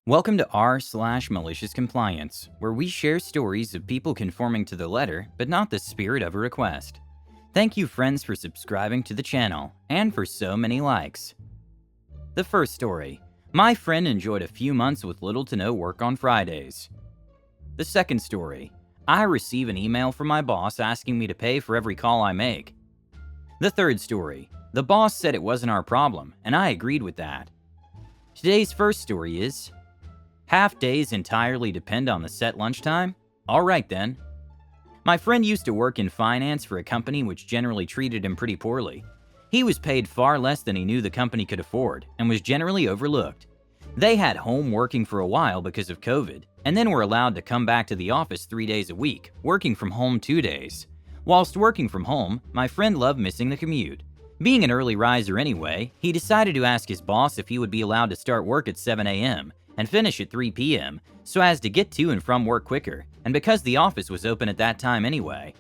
Welcome to r/malicious compliance, where we share stories of people conforming to the letter but not the spirit of a request. Thank you, friends, for subscribing to the channel and for so many likes. The first story. My friend enjoyed a few months with little to no work on Fridays. The second story. I receive an email from my boss asking me to pay for every call I make. The third story. The boss said it wasn't our problem, and I agreed with that. Today's first story is: half days entirely depend on the set lunchtime? Alright then. My friend used to work in finance for a company which generally treated him pretty poorly. He was paid far less than he knew the company could afford and was generally overlooked. They had home working for a while because of COVID, and then were allowed to come back to the office 3 days a week, working from home 2 days. Whilst working from home, my friend loved missing the commute. Being an early riser anyway, he decided to ask his boss if he would be allowed to start work at 7 a.m. and finish at 3 p.m. so as to get to and from work quicker, and because the office was open at that time anyway.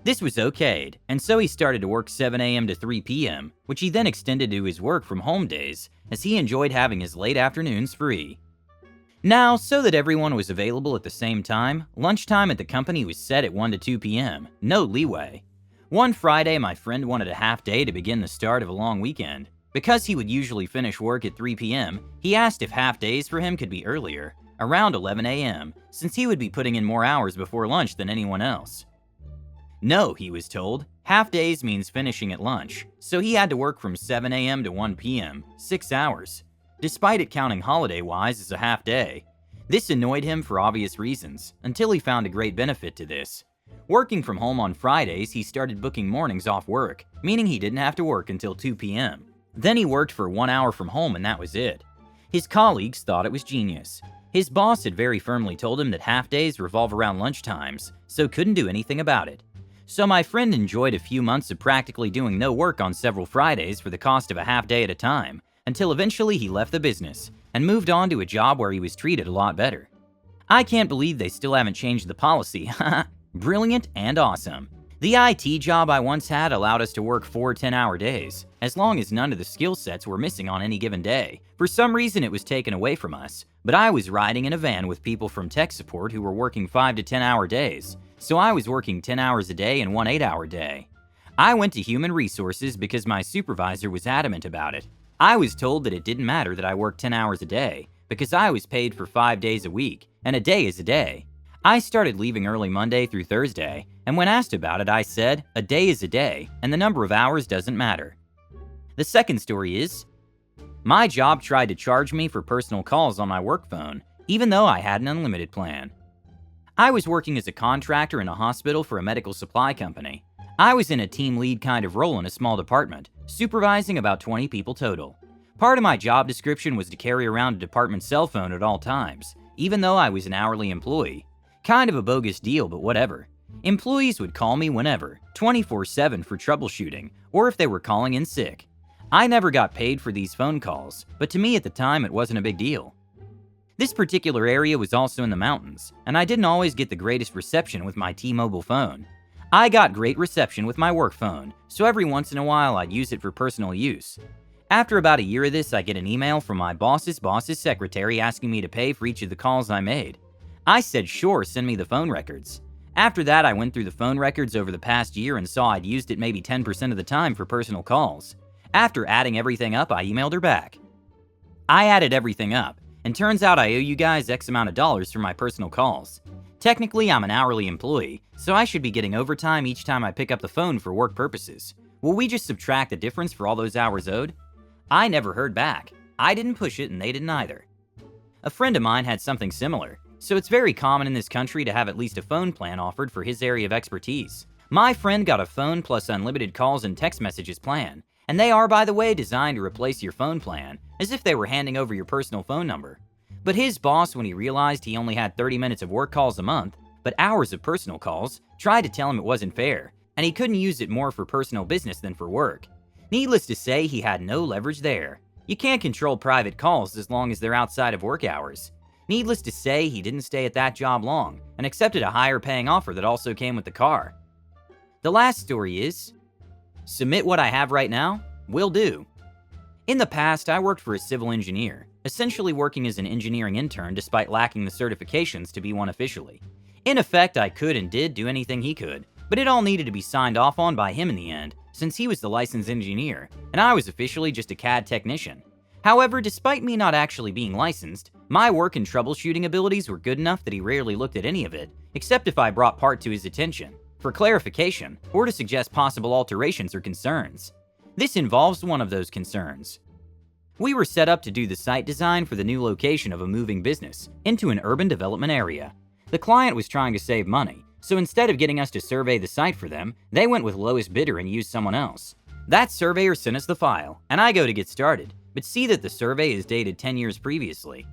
This was okayed, and so he started to work 7 a.m. to 3 p.m., which he then extended to his work from home days, as he enjoyed having his late afternoons free. Now, so that everyone was available at the same time, lunchtime at the company was set at 1 to 2 p.m., no leeway. One Friday, my friend wanted a half day to begin the start of a long weekend. Because he would usually finish work at 3 p.m., he asked if half days for him could be earlier, around 11 a.m., since he would be putting in more hours before lunch than anyone else. No, he was told. Half days means finishing at lunch, so he had to work from 7 a.m. to 1 p.m., 6 hours, despite it counting holiday-wise as a half day. This annoyed him for obvious reasons, until he found a great benefit to this. Working from home on Fridays, he started booking mornings off work, meaning he didn't have to work until 2 p.m. Then he worked for 1 hour from home and that was it. His colleagues thought it was genius. His boss had very firmly told him that half days revolve around lunchtimes, so couldn't do anything about it. So my friend enjoyed a few months of practically doing no work on several Fridays for the cost of a half day at a time, until eventually he left the business and moved on to a job where he was treated a lot better. I can't believe they still haven't changed the policy. Brilliant and awesome. The IT job I once had allowed us to work 4 10-hour days, as long as none of the skill sets were missing on any given day. For some reason it was taken away from us, but I was riding in a van with people from tech support who were working 5 to 10-hour days, so I was working 10 hours a day and 1 8-hour day. I went to human resources because my supervisor was adamant about it. I was told that it didn't matter that I worked 10 hours a day, because I was paid for 5 days a week, and a day is a day. I started leaving early Monday through Thursday, and when asked about it, I said, a day is a day, and the number of hours doesn't matter. The second story is: my job tried to charge me for personal calls on my work phone, even though I had an unlimited plan. I was working as a contractor in a hospital for a medical supply company. I was in a team lead kind of role in a small department, supervising about 20 people total. Part of my job description was to carry around a department cell phone at all times, even though I was an hourly employee. Kind of a bogus deal, but whatever. Employees would call me whenever, 24/7 for troubleshooting, or if they were calling in sick. I never got paid for these phone calls, but to me at the time it wasn't a big deal. This particular area was also in the mountains, and I didn't always get the greatest reception with my T-Mobile phone. I got great reception with my work phone, so every once in a while I'd use it for personal use. After about a year of this, I get an email from my boss's secretary asking me to pay for each of the calls I made. I said sure, send me the phone records. After that, I went through the phone records over the past year and saw I'd used it maybe 10% of the time for personal calls. After adding everything up, I emailed her back. I added everything up, and turns out I owe you guys X amount of dollars for my personal calls. Technically, I'm an hourly employee, so I should be getting overtime each time I pick up the phone for work purposes. Will we just subtract the difference for all those hours owed? I never heard back. I didn't push it and they didn't either. A friend of mine had something similar. So it's very common in this country to have at least a phone plan offered for his area of expertise. My friend got a phone plus unlimited calls and text messages plan, and they are, by the way, designed to replace your phone plan, as if they were handing over your personal phone number. But his boss, when he realized he only had 30 minutes of work calls a month, but hours of personal calls, tried to tell him it wasn't fair, and he couldn't use it more for personal business than for work. Needless to say, he had no leverage there. You can't control private calls as long as they're outside of work hours. Needless to say, he didn't stay at that job long and accepted a higher paying offer that also came with the car. The last story is: submit what I have right now? Will do. In the past, I worked for a civil engineer. essentially working as an engineering intern despite lacking the certifications to be one officially. In effect, I could and did do anything he could, but it all needed to be signed off on by him in the end, since he was the licensed engineer, and I was officially just a CAD technician. However, despite me not actually being licensed, my work and troubleshooting abilities were good enough that he rarely looked at any of it, except if I brought part to his attention, for clarification, or to suggest possible alterations or concerns. This involves one of those concerns. We were set up to do the site design for the new location of a moving business into an urban development area. The client was trying to save money, so instead of getting us to survey the site for them, they went with lowest bidder and used someone else. That surveyor sent us the file, and I go to get started, but see that the survey is dated 10 years previously.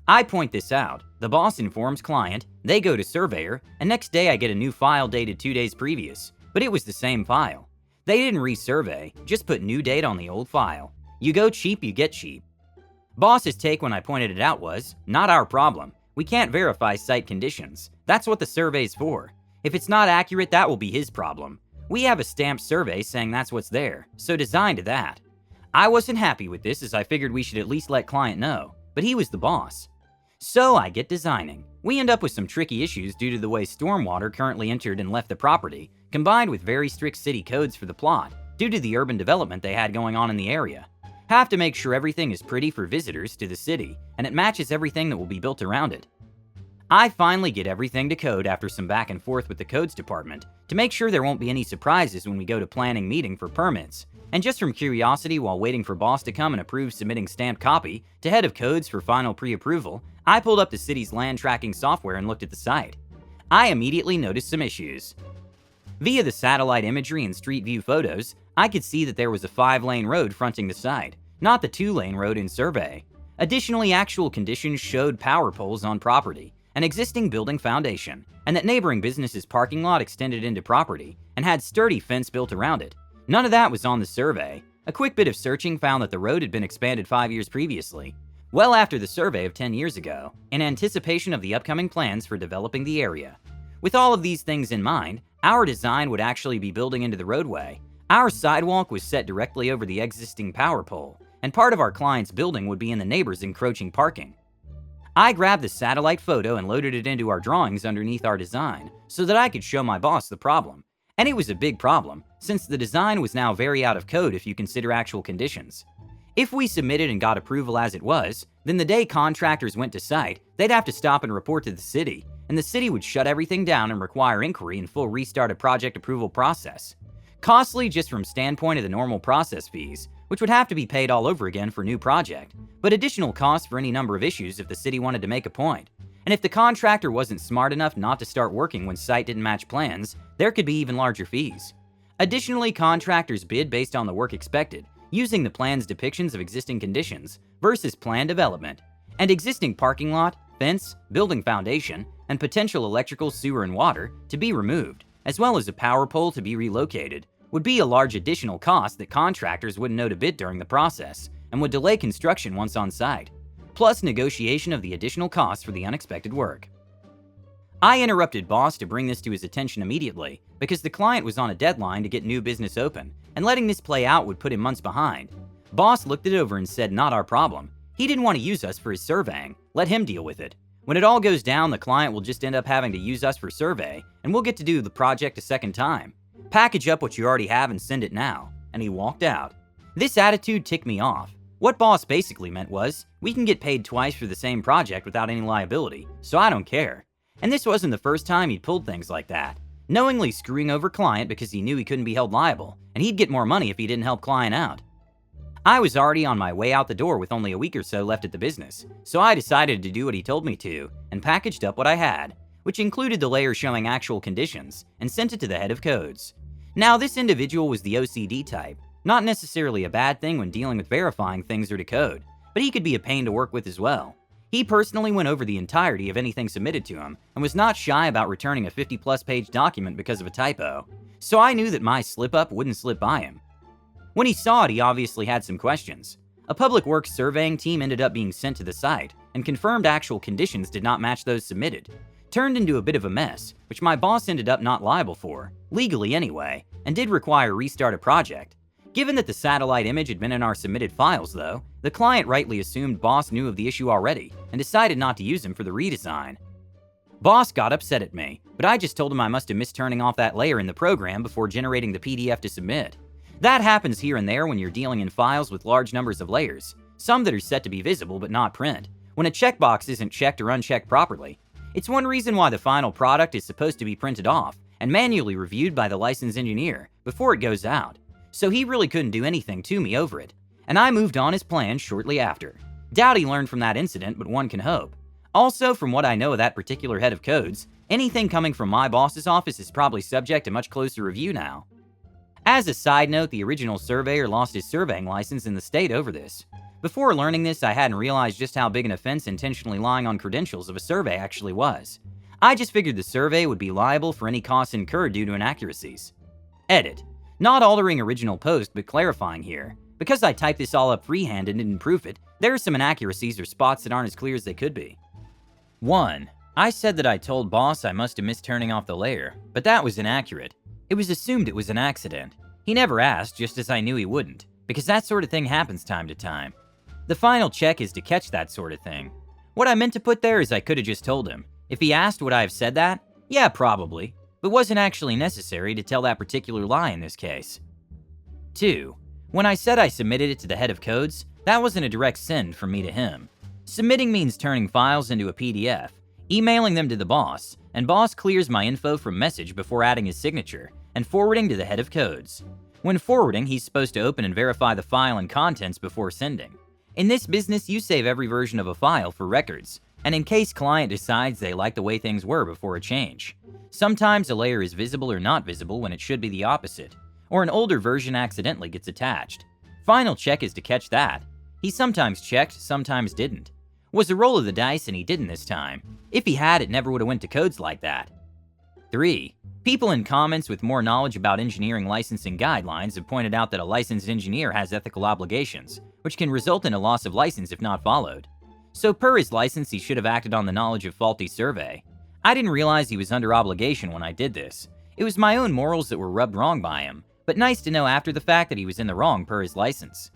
I point this out, the boss informs client, they go to surveyor, and next day I get a new file dated 2 days previous, but it was the same file. They didn't resurvey, just put new date on the old file. You go cheap, you get cheap. Boss's take when I pointed it out was, not our problem. We can't verify site conditions. That's what the survey's for. If it's not accurate, that will be his problem. We have a stamped survey saying that's what's there, so design to that. I wasn't happy with this as I figured we should at least let client know, but he was the boss. So I get designing. We end up with some tricky issues due to the way stormwater currently entered and left the property, combined with very strict city codes for the plot, due to the urban development they had going on in the area. Have to make sure everything is pretty for visitors to the city, and it matches everything that will be built around it. I finally get everything to code after some back and forth with the codes department to make sure there won't be any surprises when we go to planning meeting for permits. And just from curiosity while waiting for boss to come and approve submitting stamped copy to head of codes for final pre-approval, I pulled up the city's land tracking software and looked at the site. I immediately noticed some issues. Via the satellite imagery and street view photos, I could see that there was a 5-lane road fronting the site, not the 2-lane road in survey. Additionally, actual conditions showed power poles on property, an existing building foundation, and that neighboring businesses' parking lot extended into property and had sturdy fence built around it. None of that was on the survey. A quick bit of searching found that the road had been expanded 5 years previously, well after the survey of 10 years ago, in anticipation of the upcoming plans for developing the area. With all of these things in mind, our design would actually be building into the roadway. Our sidewalk was set directly over the existing power pole, and part of our client's building would be in the neighbors' encroaching parking. I grabbed the satellite photo and loaded it into our drawings underneath our design so that I could show my boss the problem. And it was a big problem, since the design was now very out of code if you consider actual conditions. If we submitted and got approval as it was, then the day contractors went to site, they'd have to stop and report to the city, and the city would shut everything down and require inquiry and full restart of project approval process. Costly just from standpoint of the normal process fees, which would have to be paid all over again for new project, but additional costs for any number of issues if the city wanted to make a point. And if the contractor wasn't smart enough not to start working when site didn't match plans, there could be even larger fees. Additionally, contractors bid based on the work expected, using the plan's depictions of existing conditions versus planned development, and existing parking lot, fence, building foundation, and potential electrical, sewer, and water to be removed, as well as a power pole to be relocated, would be a large additional cost that contractors wouldn't know to bid during the process, and would delay construction once on site, plus negotiation of the additional costs for the unexpected work. I interrupted boss to bring this to his attention immediately, because the client was on a deadline to get new business open, and letting this play out would put him months behind. Boss looked it over and said not our problem. He didn't want to use us for his surveying, let him deal with it. When it all goes down, the client will just end up having to use us for survey, and we'll get to do the project a second time. Package up what you already have and send it now. And he walked out. This attitude ticked me off. What boss basically meant was, we can get paid twice for the same project without any liability, so I don't care. And this wasn't the first time he'd pulled things like that, knowingly screwing over client because he knew he couldn't be held liable, and he'd get more money if he didn't help client out. I was already on my way out the door with only a week or so left at the business, so I decided to do what he told me to, and packaged up what I had, which included the layer showing actual conditions, and sent it to the head of codes. Now, this individual was the OCD type, not necessarily a bad thing when dealing with verifying things or to code, but he could be a pain to work with as well. He personally went over the entirety of anything submitted to him, and was not shy about returning a 50-plus page document because of a typo, so I knew that my slip-up wouldn't slip by him. When he saw it, he obviously had some questions. A public works surveying team ended up being sent to the site, and confirmed actual conditions did not match those submitted. Turned into a bit of a mess, which my boss ended up not liable for, legally anyway, and did require restart a project. Given that the satellite image had been in our submitted files though, The client rightly assumed boss knew of the issue already and decided not to use him for the redesign. Boss got upset at me, but I just told him I must have missed turning off that layer in the program before generating the PDF to submit. That happens here and there when you're dealing in files with large numbers of layers, some that are set to be visible but not print, when a checkbox isn't checked or unchecked properly. It's one reason why the final product is supposed to be printed off and manually reviewed by the licensed engineer before it goes out. So he really couldn't do anything to me over it, and I moved on his plans shortly after. Doubt he learned from that incident, but one can hope. Also, from what I know of that particular head of codes, anything coming from my boss's office is probably subject to much closer review now. As a side note, the original surveyor lost his surveying license in the state over this. Before learning this, I hadn't realized just how big an offense intentionally lying on credentials of a survey actually was. I just figured the survey would be liable for any costs incurred due to inaccuracies. Edit. Not altering original post, but clarifying here. Because I typed this all up freehand and didn't proof it, there are some inaccuracies or spots that aren't as clear as they could be. 1. I said that I told boss I must have missed turning off the layer, but that was inaccurate. It was assumed it was an accident. He never asked, just as I knew he wouldn't, because that sort of thing happens time to time. The final check is to catch that sort of thing. What I meant to put there is I could have just told him. If he asked would I have said that? Yeah, probably, but wasn't actually necessary to tell that particular lie in this case. 2. When I said I submitted it to the head of codes, that wasn't a direct send from me to him. Submitting means turning files into a PDF, emailing them to the boss, and boss clears my info from message before adding his signature, and forwarding to the head of codes. When forwarding, he's supposed to open and verify the file and contents before sending. In this business, you save every version of a file for records, and in case client decides they like the way things were before a change. Sometimes a layer is visible or not visible when it should be the opposite, or an older version accidentally gets attached. Final check is to catch that. He sometimes checked, sometimes didn't. Was a roll of the dice and he didn't this time. If he had, it never would have went to codes like that. 3. People in comments with more knowledge about engineering licensing guidelines have pointed out that a licensed engineer has ethical obligations, which can result in a loss of license if not followed. So per his license, he should have acted on the knowledge of faulty survey. I didn't realize he was under obligation when I did this. It was my own morals that were rubbed wrong by him, but nice to know after the fact that he was in the wrong per his license.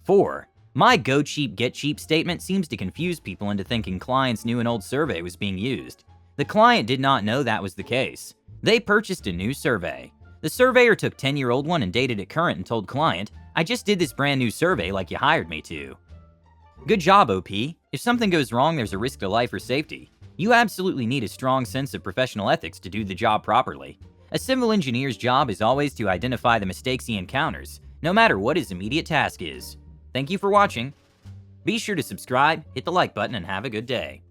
4. My go cheap, get cheap statement seems to confuse people into thinking clients knew an old survey was being used. The client did not know that was the case. They purchased a new survey. The surveyor took 10-year-old one and dated it current and told client, I just did this brand new survey like you hired me to. Good job, OP. If something goes wrong, there's a risk to life or safety. You absolutely need a strong sense of professional ethics to do the job properly. A civil engineer's job is always to identify the mistakes he encounters, no matter what his immediate task is. Thank you for watching. Be sure to subscribe, hit the like button, and have a good day.